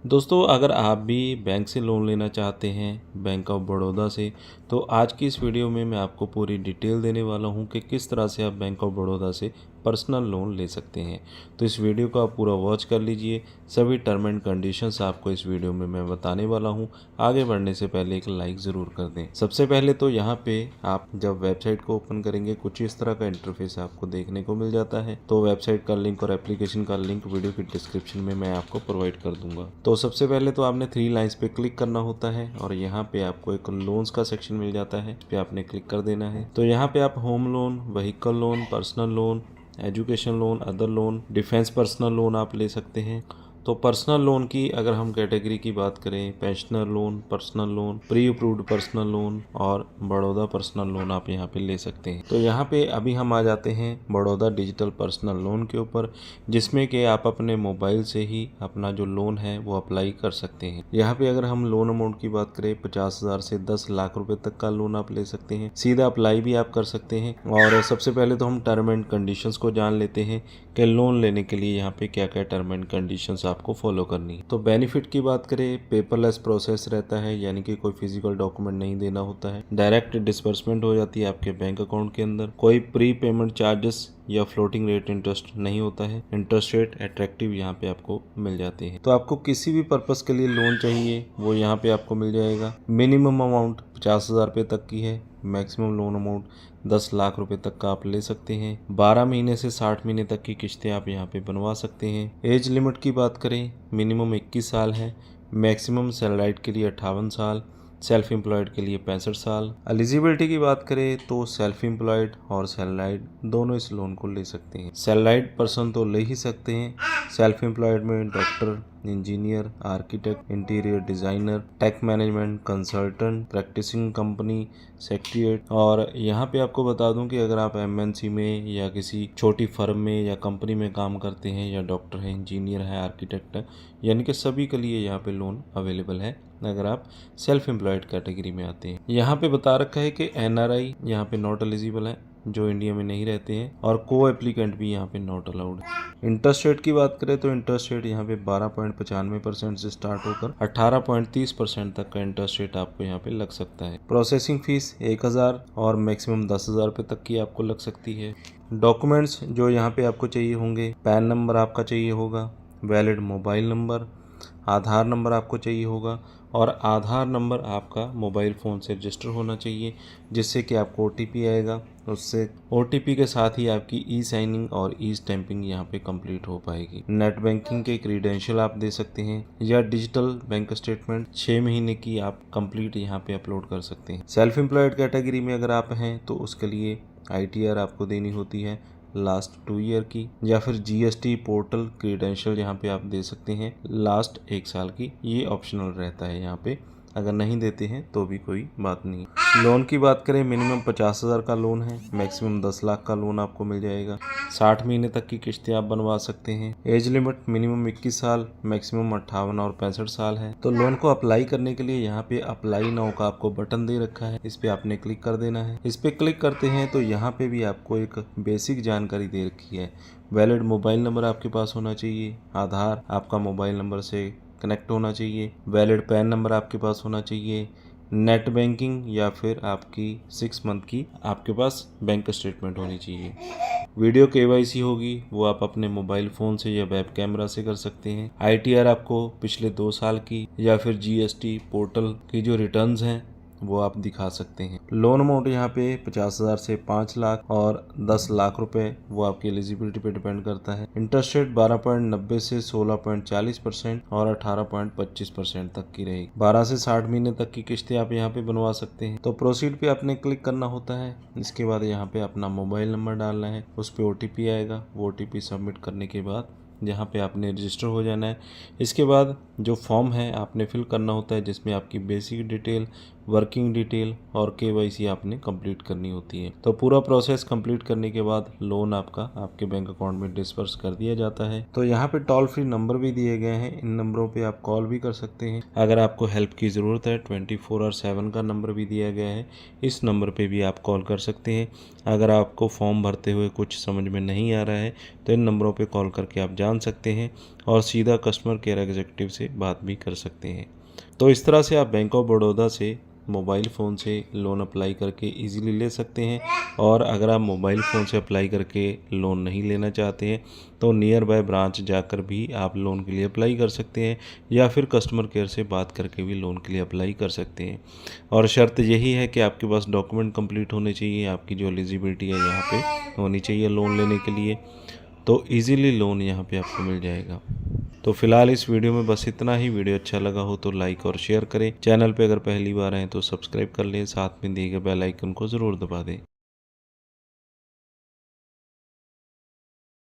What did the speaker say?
दोस्तों, अगर आप भी बैंक से लोन लेना चाहते हैं, बैंक ऑफ बड़ौदा से, तो आज की इस वीडियो में मैं आपको पूरी डिटेल देने वाला हूं कि किस तरह से आप बैंक ऑफ बड़ौदा से पर्सनल लोन ले सकते हैं। तो इस वीडियो को आप पूरा वॉच कर लीजिए। सभी टर्म एंड कंडीशंस आपको इस वीडियो में मैं बताने वाला हूं। आगे बढ़ने से पहले एक लाइक ज़रूर कर दें। सबसे पहले तो यहाँ पे आप जब वेबसाइट को ओपन करेंगे कुछ इस तरह का इंटरफेस आपको देखने को मिल जाता है। तो वेबसाइट का लिंक और एप्लीकेशन का लिंक वीडियो की डिस्क्रिप्शन में मैं आपको प्रोवाइड कर दूंगा। तो सबसे पहले तो आपने 3 लाइंस पे क्लिक करना होता है और यहाँ पे आपको एक लोन्स का सेक्शन मिल जाता है, इस पे आपने क्लिक कर देना है। तो यहाँ पे आप home loan, vehicle loan, personal loan, education loan, other loan, defence personnel loan आप ले सकते हैं। तो पर्सनल लोन की अगर हम कैटेगरी की बात करें, pensioner loan, personal loan, pre approved personal loan और बड़ौदा पर्सनल लोन आप यहाँ पे ले सकते हैं। तो यहाँ पे अभी हम आ जाते हैं बड़ौदा डिजिटल पर्सनल लोन के ऊपर, जिसमें कि आप अपने मोबाइल से ही अपना जो लोन है वो अप्लाई कर सकते हैं। यहाँ पे अगर हम लोन अमाउंट की बात करें 50,000 से 10 लाख रुपए तक का लोन आप ले सकते हैं। सीधा अप्लाई भी आप कर सकते हैं। और सबसे पहले तो हम टर्म एंड कंडीशंस को जान लेते हैं कि लोन लेने के लिए यहाँ पे क्या क्या टर्म एंड कंडीशंस आपको फॉलो करनी है। तो बेनिफिट की बात करें, पेपरलेस प्रोसेस रहता है, यानी कि कोई फिजिकल डॉक्यूमेंट नहीं देना होता है। डायरेक्ट डिस्बर्समेंट हो जाती है आपके बैंक अकाउंट के अंदर। कोई प्री पेमेंट चार्जेस या फ्लोटिंग रेट इंटरेस्ट नहीं होता है। इंटरेस्ट रेट अट्रैक्टिव यहाँ पे आपको मिल जाते हैं। तो आपको किसी भी पर्पस के लिए लोन चाहिए वो यहाँ पे आपको मिल जाएगा। मिनिमम अमाउंट 50,000 रुपये तक की है। मैक्सिमम लोन अमाउंट 10 लाख रुपए तक का आप ले सकते हैं। 12 महीने से 60 महीने तक की किस्तें आप यहाँ पे बनवा सकते हैं। एज लिमिट की बात करें, मिनिमम 21 साल है। मैक्सिमम सैलराइड के लिए 58 साल, सेल्फ एम्प्लॉयड के लिए 65 साल। एलिजिबिलिटी की बात करें तो सेल्फ एम्प्लॉयड और सैलराइड दोनों इस लोन को ले सकते हैं। सैलराइड पर्सन तो ले ही सकते हैं। सेल्फ एम्प्लॉयड में doctor, engineer, architect, interior designer, tech management consultant, practicing company secretariat. और यहाँ पे आपको बता दूं कि अगर आप एमएनसी में या किसी छोटी फर्म में या कंपनी में काम करते हैं या डॉक्टर है, इंजीनियर है, आर्किटेक्ट है, यानी कि सभी के लिए यहाँ पे लोन अवेलेबल है अगर आप सेल्फ एम्प्लॉयड कैटेगरी में आते हैं। यहाँ पे बता रखा है कि एनआरआई यहाँ पे नॉट एलिजिबल है, जो इंडिया में नहीं रहते हैं, और को एप्लीकेंट भी यहाँ पे नॉट अलाउड है। इंटरेस्ट रेट की बात करें तो इंटरेस्ट रेट यहाँ पे 12.95% से स्टार्ट होकर 18.30% तक का इंटरेस्ट रेट आपको यहाँ पे लग सकता है। प्रोसेसिंग फीस 1,000 और मैक्सिमम 10,000 रुपये तक की आपको लग सकती है। डॉक्यूमेंट्स जो यहाँ पे आपको चाहिए होंगे, पैन नंबर आपका चाहिए होगा, वैलिड मोबाइल नंबर, आधार नंबर आपको चाहिए होगा, और आधार नंबर आपका मोबाइल फ़ोन से रजिस्टर होना चाहिए, जिससे कि आपको ओटीपी आएगा। उससे ओटीपी के साथ ही आपकी ई साइनिंग और ई स्टैंपिंग यहाँ पे कंप्लीट हो पाएगी। नेट बैंकिंग के क्रीडेंशियल आप दे सकते हैं या डिजिटल बैंक स्टेटमेंट 6 महीने की आप कंप्लीट यहाँ पे अपलोड कर सकते हैं। सेल्फ एम्प्लॉयड कैटेगरी में अगर आप हैं तो उसके लिए ITR आपको देनी होती है लास्ट 2 ईयर की, या फिर GST पोर्टल क्रीडेंशियल यहाँ पे आप दे सकते हैं लास्ट 1 साल की। ये ऑप्शनल रहता है यहाँ पे, अगर नहीं देते हैं तो भी कोई बात नहीं। लोन की बात करें, मिनिमम 50,000 का लोन है, मैक्सिमम 10 लाख का लोन आपको मिल जाएगा। 60 महीने तक की किस्तें आप बनवा सकते हैं। एज लिमिट मिनिमम 21 साल, मैक्सिमम 58 और 65 साल है। तो लोन को अप्लाई करने के लिए यहाँ पे अप्लाई नाउ का आपको बटन दे रखा है, इस पे आपने क्लिक कर देना है। इस पे क्लिक करते हैं तो यहाँ पे भी आपको एक बेसिक जानकारी दे रखी है। वैलिड मोबाइल नंबर आपके पास होना चाहिए, आधार आपका मोबाइल नंबर से कनेक्ट होना चाहिए, वैलिड पैन नंबर आपके पास होना चाहिए, नेट बैंकिंग या फिर आपकी 6 मंथ की आपके पास बैंक स्टेटमेंट होनी चाहिए। वीडियो KYC होगी, वो आप अपने मोबाइल फ़ोन से या वेब कैमरा से कर सकते हैं। ITR आपको पिछले 2 साल की या फिर GST पोर्टल की जो रिटर्न्स हैं वो आप दिखा सकते हैं। लोन अमाउंट यहाँ पे 50,000 से 5 लाख और 10 लाख रुपए, वो आपकी एलिजिबिलिटी पे डिपेंड करता है। इंटरेस्ट रेट 12.90 से 16.40% और 18.25% तक की रहेगी। 12 से 60 महीने तक की किस्तें आप यहाँ पे बनवा सकते हैं। तो प्रोसीड पे आपने क्लिक करना होता है। इसके बाद यहाँ पे अपना मोबाइल नंबर डालना है, उस पर OTP आएगा। वो OTP सबमिट करने के बाद यहाँ पे आपने रजिस्टर हो जाना है। इसके बाद जो फॉर्म है आपने फिल करना होता है, जिसमें आपकी बेसिक डिटेल, वर्किंग डिटेल और KYC आपने कंप्लीट करनी होती है। तो पूरा प्रोसेस कंप्लीट करने के बाद लोन आपका आपके बैंक अकाउंट में डिस्पर्स कर दिया जाता है। तो यहाँ पे टोल फ्री नंबर भी दिए गए हैं, इन नंबरों पे आप कॉल भी कर सकते हैं। अगर आपको हेल्प की ज़रूरत है 24/7 का नंबर भी दिया गया है, इस नंबर पे भी आप कॉल कर सकते हैं। अगर आपको फॉर्म भरते हुए कुछ समझ में नहीं आ रहा है तो इन नंबरों पे कॉल करके आप जान सकते हैं और सीधा कस्टमर केयर एग्जीक्यूटिव से बात भी कर सकते हैं। तो इस तरह से आप बैंक ऑफ बड़ौदा से मोबाइल फ़ोन से लोन अप्लाई करके इजीली ले सकते हैं। और अगर आप मोबाइल फ़ोन से अप्लाई करके लोन नहीं लेना चाहते हैं तो नियर बाय ब्रांच जाकर भी आप लोन के लिए अप्लाई कर सकते हैं, या फिर कस्टमर केयर से बात करके भी लोन के लिए अप्लाई कर सकते हैं। और शर्त यही है कि आपके पास डॉक्यूमेंट कंप्लीट होने चाहिए, आपकी जो एलिजिबिलिटी है यहाँ पे होनी चाहिए लोन लेने के लिए, तो इजीली लोन यहाँ पे आपको मिल जाएगा। तो फिलहाल इस वीडियो में बस इतना ही। वीडियो अच्छा लगा हो तो लाइक और शेयर करें। चैनल पे अगर पहली बार आए तो सब्सक्राइब कर लें, साथ में दिए गए बेल आइकन को ज़रूर दबा दें।